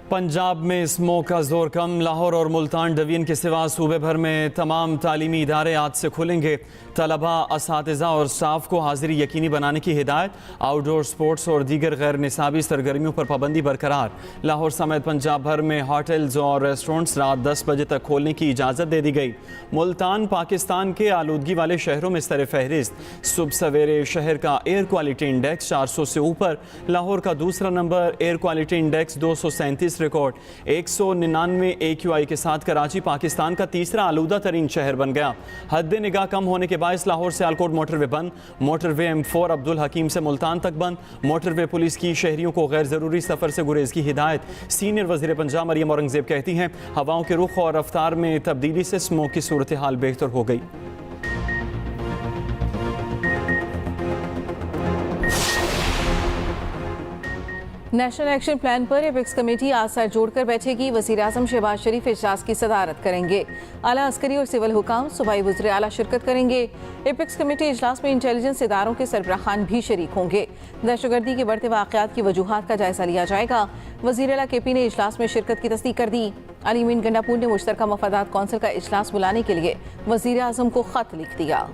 पंजाब में स्मोक का जोर कम। लाहौर और मुल्तान डिवीजन के सिवा सूबे भर में तमाम तालीमी इदारे आज से खुलेंगे। तलबा, असातिज़ा और स्टाफ को हाजिरी यकीनी बनाने की हिदायत। आउटडोर स्पोर्ट्स और दीगर गैर निसाबी सरगर्मियों पर पाबंदी बरकरार। लाहौर समेत पंजाब भर में होटल्स और रेस्टोरेंट्स रात 10 बजे तक खोलने की इजाज़त दे दी गई। मुल्तान पाकिस्तान के आलूदगी वाले शहरों में सर फहरिस्त। सुबह सवेरे शहर का एयर क्वालिटी इंडेक्स 400 से ऊपर। लाहौर का दूसरा number, air quality index 237 record. 199 AQI के साथ कराची पाकिस्तान का तीसरा आलूदा तरीन शहर बन गया। हद निगाह कम होने के बायस लाहौर से आलकोट मोटरवे बंद। मोटरवे M4 अब्दुल हकीम से मुल्तान तक बंद। मोटरवे पुलिस की शहरियों को गैर ज़रूरी सफ़र से गुरेज की हिदायत। सीनियर वज़ीर पंजाब मरियम औरंगज़ेब कहती हैं हवाओं के रुख और रफ्तार में तब्दीली से स्मोक की सूरत हाल बेहतर हो गई। नेशनल एक्शन प्लान पर एपेक्स कमेटी आज सर जोड़कर बैठेगी। वज़ीर आज़म शहबाज शरीफ इजलास की सदारत करेंगे। आला अस्करी और सिविल हुकाम, सूबाई वज़ीर आला शिरकत करेंगे। एपेक्स कमेटी इजलास में इंटेलिजेंस इदारों के सरबराहान भी शरीक होंगे। दहशतगर्दी के बढ़ते वाक़यात की वजूहात का जायजा लिया जाएगा। वज़ीर आला KP ने इजलास में शिरकत की तस्दीक कर दी। अली मीन गंडापुर ने मुश्तरका मफादात कौंसिल का इजलास बुलाने के लिए वज़ीर आज़म को ख़त लिख दिया।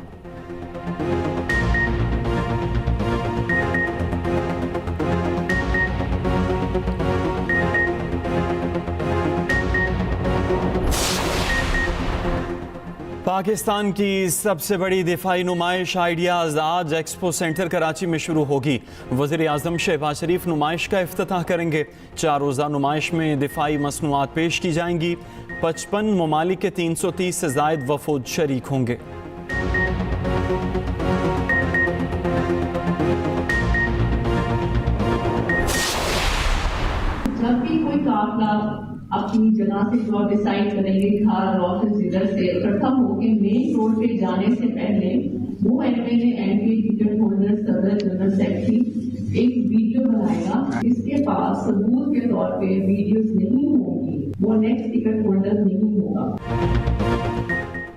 पाकिस्तान की सबसे बड़ी दिफाई नुमाइश आइडियाज़ आज एक्सपो सेंटर कराची में शुरू होगी। वज़ीर आज़म शहबाज शरीफ नुमाइश का इफ्तिताह करेंगे। 4 रोज़ा नुमाइश में दिफाई मसनूआत पेश की जाएंगी। 55 ममालिक के 330 से ज़ायद वफूद शरीक होंगे। जब भी कोई काफिला अपनी जगह से जो डिसाइड करेंगे घर ऑफिस इधर से इकट्ठा होकर मेन रोड पे जाने से पहले वो MLA MP टिकट होल्डर सदर जनरल सेक्रेटरी एक वीडियो बनाएगा। इसके पास सबूत के तौर पे वीडियोस नहीं होंगी, वो नेक्स्ट टिकट होल्डर नहीं होगा।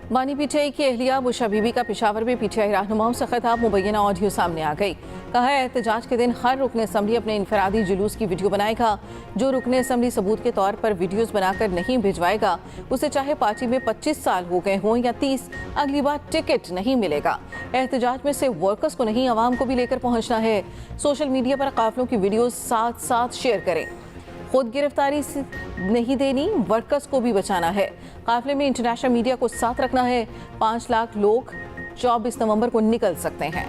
बानी PTI की अहलिया बुशा बीबी का पेशावर में PTI रहनुमाओं से खिताब मुबैना ऑडियो सामने आ गई। कहा है एहतजाज के दिन हर रुकन असम्बली अपने इनफरादी जुलूस की वीडियो बनाएगा। जो रुकन असम्बली सबूत के तौर पर वीडियोस बनाकर नहीं भिजवाएगा उसे चाहे पार्टी में 25 साल हो गए हों या 30, अगली बार टिकट नहीं मिलेगा। एहतजाज में से वर्कर्स को नहीं, आवाम को भी लेकर पहुंचना है। सोशल मीडिया पर काफिलों की वीडियो साथ साथ शेयर करें। खुद गिरफ्तारी नहीं देनी, वर्कर्स को भी बचाना है। काफिले में इंटरनेशनल मीडिया को साथ रखना है। 5 लाख लोग 24 नवंबर को निकल सकते हैं।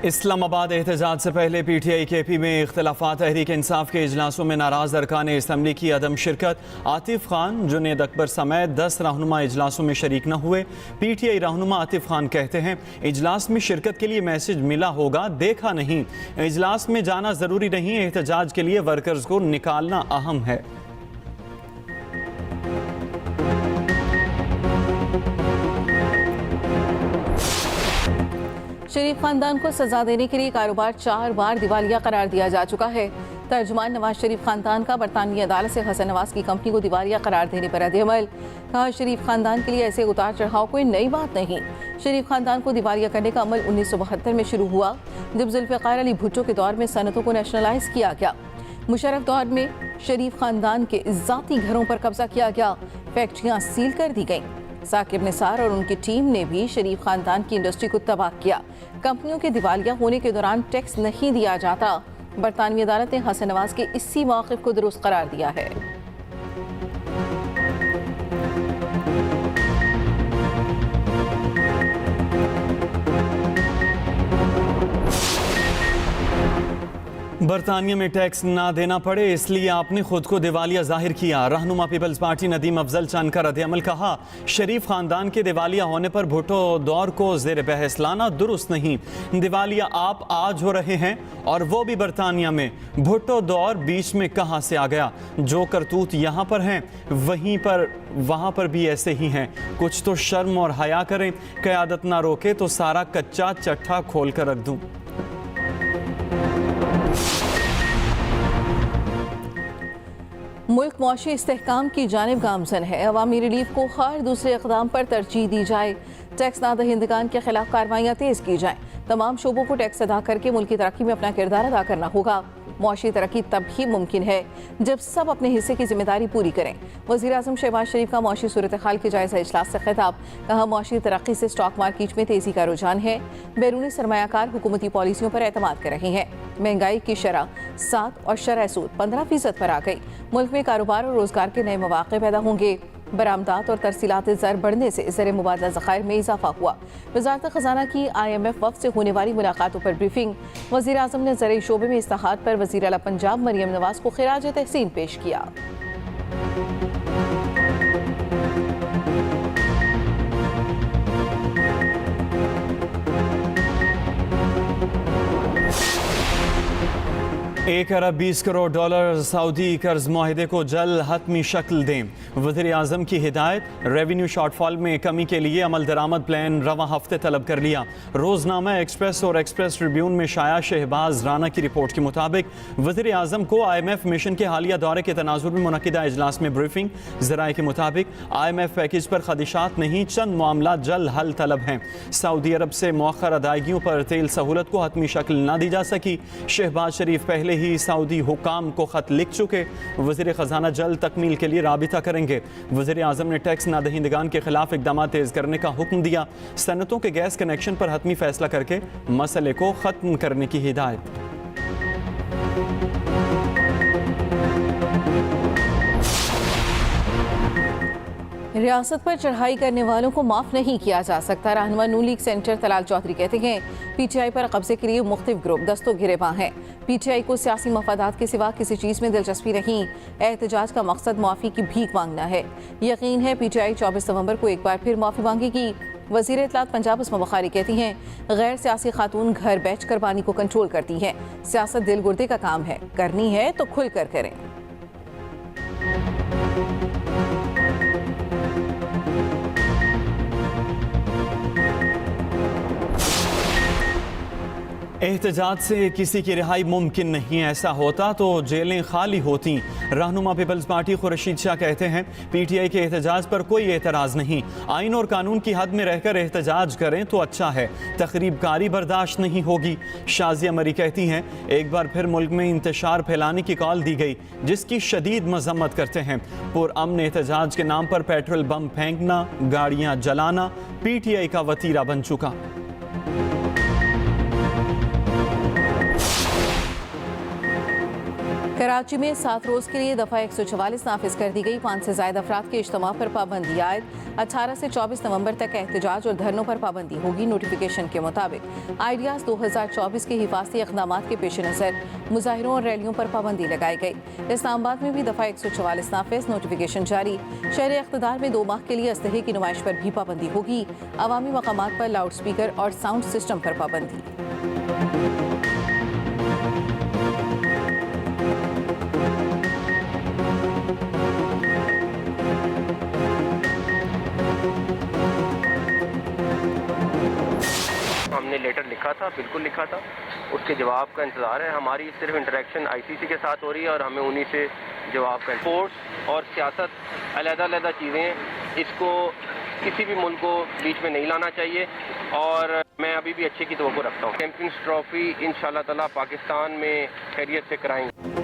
इस्लामाबाद एहतजाज से पहले PTI KP में इख्तलाफात। तहरीक इंसाफ के इजलासों में नाराज अरकान असम्बली की अदम शिरकत। आतिफ खान, जुनेद अकबर समेत 10 रहनुमा इजलासों में शरीक न हुए। PTI रहनुमा आतिफ खान कहते हैं इजलास में शिरकत के लिए मैसेज मिला होगा, देखा नहीं। इजलास में जाना जरूरी नहीं, एहतजाज के लिए वर्कर्स को निकालना अहम है। शरीफ खानदान को सजा देने के लिए कारोबार 4 बार दिवालिया करार दिया जा चुका है। तर्जुमान नवाज शरीफ खानदान का बरतानवी अदालत से हसन नवाज की कंपनी को दिवालिया करार देने पर रद्द-ए-अमल। कहा शरीफ खानदान के लिए ऐसे उतार चढ़ाव कोई नई बात नहीं। शरीफ खानदान को दिवालिया करने का अमल 1972 में शुरू हुआ जब जुल्फ़िकार अली भुट्टो के दौर में सनतों को नेशनलाइज किया गया। मुशर्रफ दौर में शरीफ खानदान के ज़ाती घरों पर कब्जा किया गया, फैक्ट्रियाँ सील कर दी गईं। साकिब निसार और उनकी टीम ने भी शरीफ खानदान की इंडस्ट्री को तबाह किया। कंपनियों के दिवालिया होने के दौरान टैक्स नहीं दिया जाता। बरतानवी अदालत ने हसन नवाज के इसी मौक़िफ़ को दुरुस्त करार दिया है। बरतानिया में टैक्स ना देना पड़े इसलिए आपने खुद को दिवालिया जाहिर किया। रहनुमा पीपल्स पार्टी नदीम अफजल चंद का रद्द-ए-अमल। कहा शरीफ खानदान के दिवालिया होने पर भुट्टो दौर को ज़ेर बहस लाना दुरुस्त नहीं। दिवालिया आप आज हो रहे हैं और वो भी बरतानिया में। भुट्टो दौर बीच में कहाँ से आ गया? जो करतूत यहाँ पर हैं वहीं पर वहाँ पर भी ऐसे ही हैं। कुछ तो शर्म और हया करें। क़यादत ना रोके तो सारा कच्चा चट्ठा खोल कर रख दूँ। मुल्क मौशी इस्तेहकाम की जानिब गामजन है। अवामी रिलीफ को हर दूसरे इक़दाम पर तरजीह दी जाए। टैक्स नादहिंदगान के खिलाफ कार्रवाइयाँ तेज़ की जाएँ। तमाम शोबों को टैक्स अदा करके मुल्क की तरक्की में अपना किरदार अदा करना होगा। मौशी तरक्की तब ही मुमकिन है जब सब अपने हिस्से की जिम्मेदारी पूरी करें। वज़ीर आज़म शहबाज शरीफ का मौशी सूरत हाल के जायज़ा इजलास से खिताब। कहा, मौशी तरक्की से स्टॉक मार्केट में तेज़ी का रुझान है। बैरूनी सरमायाकार हुकूमती पॉलिसियों पर एतमाद कर रहे हैं। महंगाई की शरह 7 और शरह सूद 15% पर आ गई। मुल्क में कारोबार और रोजगार के नए मौके पैदा होंगे। बरामदात और तरसीलात ज़र बढ़ने से ज़र मुबादला ज़खायर में इजाफा हुआ। वज़ारत ख़जाना की IMF वफ़द से होने वाली मुलाकातों पर ब्रीफिंग। वज़ीर आज़म ने ज़राई शोबे में इस्लाहात पर वज़ीर आला पंजाब मरियम नवाज को खिराज तहसीन पेश किया। $1 अरब 20 करोड़ सऊदी कर्ज माहिदे को जल्द हतमी शक्ल दें। वज़ीर आज़म की हिदायत। रेवेन्यू शॉर्टफॉल में कमी के लिए अमल दरामद प्लान रवा हफ्ते तलब कर लिया। रोजनामा एक्सप्रेस और एक्सप्रेस ट्रिब्यून में शाया शहबाज राना की रिपोर्ट के मुताबिक वज़ीर आज़म को IMF मिशन के हालिया दौरे के तनाजुर में मुनक़िदा इजलास में ब्रीफिंग। ज़राए के मुताबिक IMF पैकेज पर खदशात नहीं, चंद मामला जल्द हल तलब हैं। सऊदी अरब से मौखर अदायगियों पर तेल सहूलत को हतमी शक्ल न दी जा सकी। शहबाज शरीफ पहले ही सऊदी हुकाम को खत लिख चुके। वज़ीर ख़जाना जल्द तकमील के लिए राबिता करेंगे। वज़ीर आज़म ने टैक्स नादहिंदगान के खिलाफ इक़दाम तेज़ करने का हुक्म दिया। सनतों के गैस कनेक्शन पर हतमी फैसला करके मसले को ख़त्म करने की हिदायत। रियासत पर चढ़ाई करने वालों को माफ़ नहीं किया जा सकता। रहनुमा नून लीग सेंटर तलाल चौधरी कहते हैं, PTI पर कब्जे के लिए मुख्तलिफ ग्रुप दस्तों गिरेबां हैं। PTI को सियासी मफादात के सिवा किसी चीज़ में दिलचस्पी नहीं। एहतजाज का मकसद माफ़ी की भीख मांगना है। यकीन है PTI 24 नवंबर को एक बार फिर माफ़ी मांगेगी। वज़ीर इत्तलात पंजाब उस्मा बुखारी कहती हैं, गैर सियासी खातून घर बैठ कर पानी को कंट्रोल करती हैं। सियासत दिल गुर्दे का काम है, करनी है तो खुल कर करें। एहतजाज से किसी की रिहाई मुमकिन नहीं। ऐसा होता तो जेलें खाली होती। रहनुमा पीपल्स पार्टी खुर्शीद शाह कहते हैं, PTI के एहतजाज पर कोई एतराज़ नहीं। आइन और कानून की हद में रहकर एहतजाज करें तो अच्छा है, तखरीबकारी बर्दाश्त नहीं होगी। शाजिया मरी कहती हैं, एक बार फिर मुल्क में इंतशार फैलाने की कॉल दी गई, जिसकी शदीद मजम्मत करते हैं। पुरअमन एहतजाज के नाम पर पेट्रोल बम फेंकना, गाड़ियाँ जलाना PTI का वतीरा बन चुका। कराची में 7 रोज़ के लिए दफ़ा 144 नाफिज कर दी गई। 5 से ज़ायद अफराद के इज्तिमा पर पाबंदी आयद। 18 से 24 नवंबर तक एहतजाज और धरनों पर पाबंदी होगी। नोटिफिकेशन के मुताबिक आइडियाज़ 2024 के हिफाजती इक़दामात के पेश नज़र मुजाहिरों और रैलियों पर पाबंदी लगाई गई। इस्लामाबाद में भी दफ़ा 144 नाफिज। नोटिफिकेशन जारी। शहर इक़्तिदार में 2 माह के लिए असलहे की नुमाइश पर भी पाबंदी होगी। अवामी मकामात पर लाउड स्पीकर और साउंड सिस्टम पर पाबंदी। हमने लेटर लिखा था, बिल्कुल लिखा था, उसके जवाब का इंतज़ार है। हमारी सिर्फ इंटरेक्शन ICC के साथ हो रही है और हमें उन्हीं से जवाब का। स्पोर्ट्स और सियासत अलग-अलग चीज़ें हैं, इसको किसी भी मुल्क को बीच में नहीं लाना चाहिए और मैं अभी भी अच्छे की तवक्को रखता हूँ। चैंपियंस ट्रॉफी इंशाल्लाह ताला पाकिस्तान में खैरियत से कराएंगे।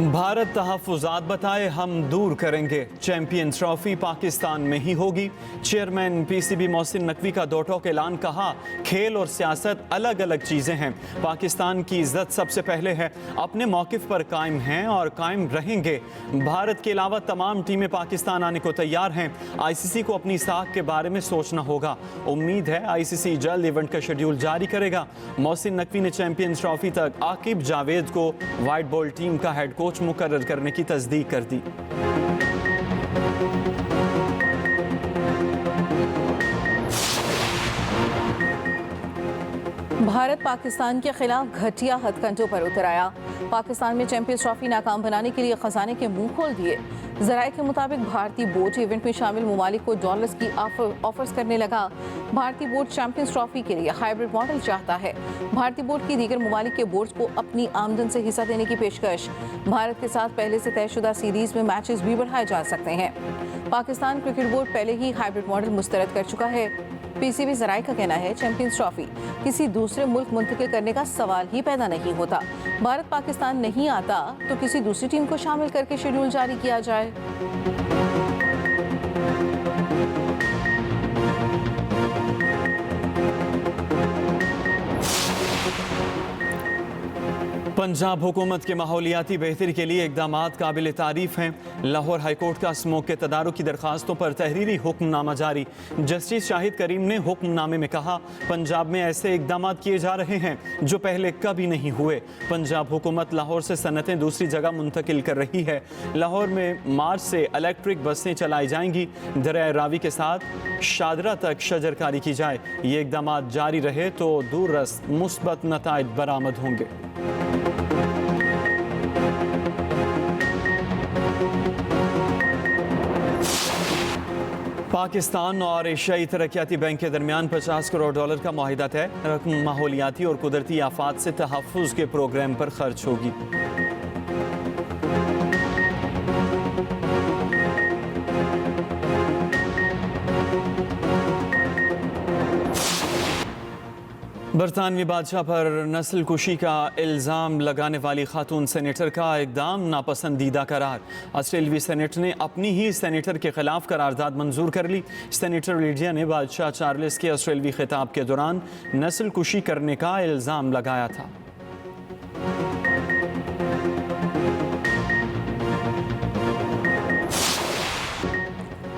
भारत तहफ़्फ़ुज़ात बताए, हम दूर करेंगे। चैंपियंस ट्रॉफी पाकिस्तान में ही होगी। चेयरमैन PCB मोहसिन नकवी का दो टोक ऐलान। कहा, खेल और सियासत अलग अलग चीज़ें हैं। पाकिस्तान की इज्जत सबसे पहले है। अपने मौक़िफ़ पर कायम हैं और कायम रहेंगे। भारत के अलावा तमाम टीमें पाकिस्तान आने को तैयार हैं। ICC को अपनी साख के बारे में सोचना होगा। उम्मीद है ICC जल्द इवेंट का शेड्यूल जारी करेगा। मोहसिन नकवी ने चैंपियंस ट्रॉफी तक आकिब जावेद को वाइट बॉल टीम का हेड कोच मुकर्रर करने की तस्दीक कर दी। भारत पाकिस्तान के खिलाफ घटिया हथकंडों पर उतर आया। पाकिस्तान में चैंपियंस ट्रॉफी नाकाम बनाने के लिए खजाने के मुंह खोल दिए। जराये के मुताबिक भारतीय बोर्ड इवेंट में शामिल ममालिक को डॉलर्स की ऑफर्स करने लगा। भारतीय बोर्ड चैंपियंस ट्रॉफी के लिए हाइब्रिड मॉडल चाहता है। भारतीय बोर्ड की दीगर ममालिक के बोर्ड्स को अपनी आमदन से हिस्सा देने की पेशकश। भारत के साथ पहले से तयशुदा सीरीज में मैचेस भी बढ़ाए जा सकते हैं। पाकिस्तान क्रिकेट बोर्ड पहले ही हाइब्रिड मॉडल मुस्तरद कर चुका है। पीसीबी जराये का कहना है चैंपियंस ट्रॉफी किसी दूसरे मुल्क मुंतकिल करने का सवाल ही पैदा नहीं होता। भारत पाकिस्तान नहीं आता तो किसी दूसरी टीम को शामिल करके शेड्यूल जारी किया जाए। पंजाब हुकूमत के माहौलियाती बेहतरी के लिए इकदामात काबिल तारीफ हैं। लाहौर हाईकोर्ट का स्मोक के तदारुक की दरखास्तों पर तहरीरी हुक्मनामा जारी। जस्टिस शाहिद करीम ने हुक्मनामे में कहा, पंजाब में ऐसे इकदामात किए जा रहे हैं जो पहले कभी नहीं हुए। पंजाब हुकूमत लाहौर से सनतें दूसरी जगह मुंतकिल कर रही है। लाहौर में मार्च से इलेक्ट्रिक बसें चलाई जाएंगी। दरिया रावी के साथ शादरा तक शजरकारी की जाए। ये इकदामात जारी रहे तो दूररस मुस्बत नताइज बरामद होंगे। पाकिस्तान और एशियाई तरक्याती बैंक के दरमियान 50 करोड़ डॉलर का मुआहिदा तय। रकम माहौलियाती और कुदरती आफात से तहफ़्फ़ुज़ के प्रोग्राम पर खर्च होगी। बरतानवी बादशाह पर नस्ल कुशी का इल्ज़ाम लगाने वाली खातून सेनेटर का इकदाम नापसंदीदा करार। ऑस्ट्रेलियाई सेनेट ने अपनी ही सेनेटर के खिलाफ करारदाद मंजूर कर ली। सेनेटर लीडिया ने बादशाह चार्ल्स के ऑस्ट्रेलियाई खिताब के दौरान नस्ल कुशी करने का इल्ज़ाम लगाया था।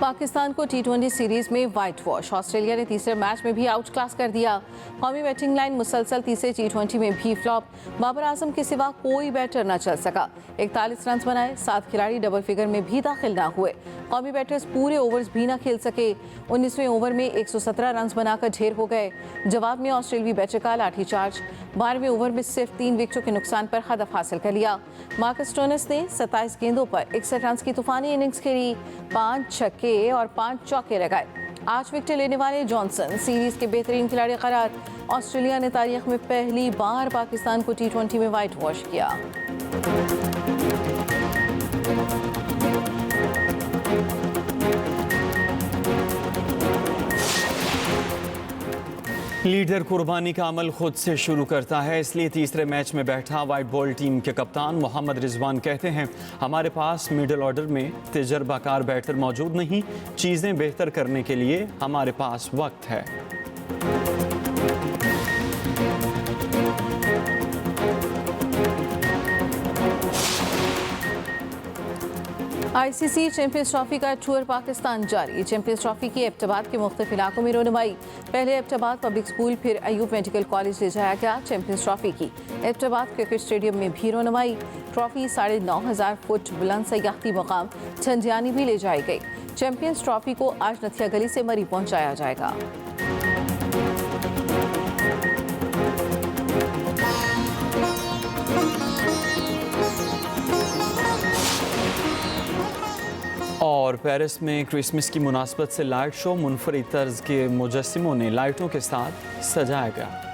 पाकिस्तान को T20 सीरीज में वाइट वॉश। ऑस्ट्रेलिया ने तीसरे मैच में भी आउट क्लास कर दिया। कौमी बैटिंग लाइन मुसलसल तीसरे T20 में भी फ्लॉप। बाबर आजम के सिवा कोई बैटर न चल सका। 41 रन बनाए, 7 खिलाड़ी डबल फिगर में भी दाखिल ना हुए। कौमी बैटर्स पूरे ओवर्स भी ना खेल सके। 19वें ओवर में 117 रन बनाकर ढेर हो गए। जवाब में ऑस्ट्रेलियाई बैटर का लाठीचार्ज। 12वें ओवर में सिर्फ 3 विकेटों के नुकसान पर हदफ हासिल कर लिया। मार्कस स्टोइनिस ने 27 गेंदों पर 61 रन की तूफानी इनिंग्स खेली। 5 छक्के और 5 चौके लगाए। 8 विकेट लेने वाले जॉनसन सीरीज के बेहतरीन खिलाड़ी करार। ऑस्ट्रेलिया ने तारीख में पहली बार पाकिस्तान को T20 में वाइट वॉश किया। लीडर कुर्बानी का अमल खुद से शुरू करता है, इसलिए तीसरे मैच में बैठा वाइट बॉल टीम के कप्तान मोहम्मद रिजवान कहते हैं, हमारे पास मिडिल ऑर्डर में तजर्बाकार बैटर मौजूद नहीं। चीज़ें बेहतर करने के लिए हमारे पास वक्त है। ICC चैंपियंस ट्रॉफी का टूर पाकिस्तान जारी। चैंपियंस ट्रॉफी की एबटाबाद के मुख्तलिफ इलाकों में रोनुमाई। पहले एबटाबाद पब्लिक स्कूल, फिर अयूब मेडिकल कॉलेज ले जाया गया। चैंपियंस ट्रॉफी की एबटाबाद क्रिकेट स्टेडियम में भी रोनुमाई। ट्रॉफी 9,500 फुट बुलंद सयाहती मकाम झंझियानी भी ले जाई गई। चैंपियंस ट्रॉफी को आज नथिया गली से मरी पहुंचाया जाएगा। और पेरिस में क्रिसमस की मुनासबत से लाइट शो, मुनफरिद तर्ज के मुजस्सिमों ने लाइटों के साथ सजाया गया।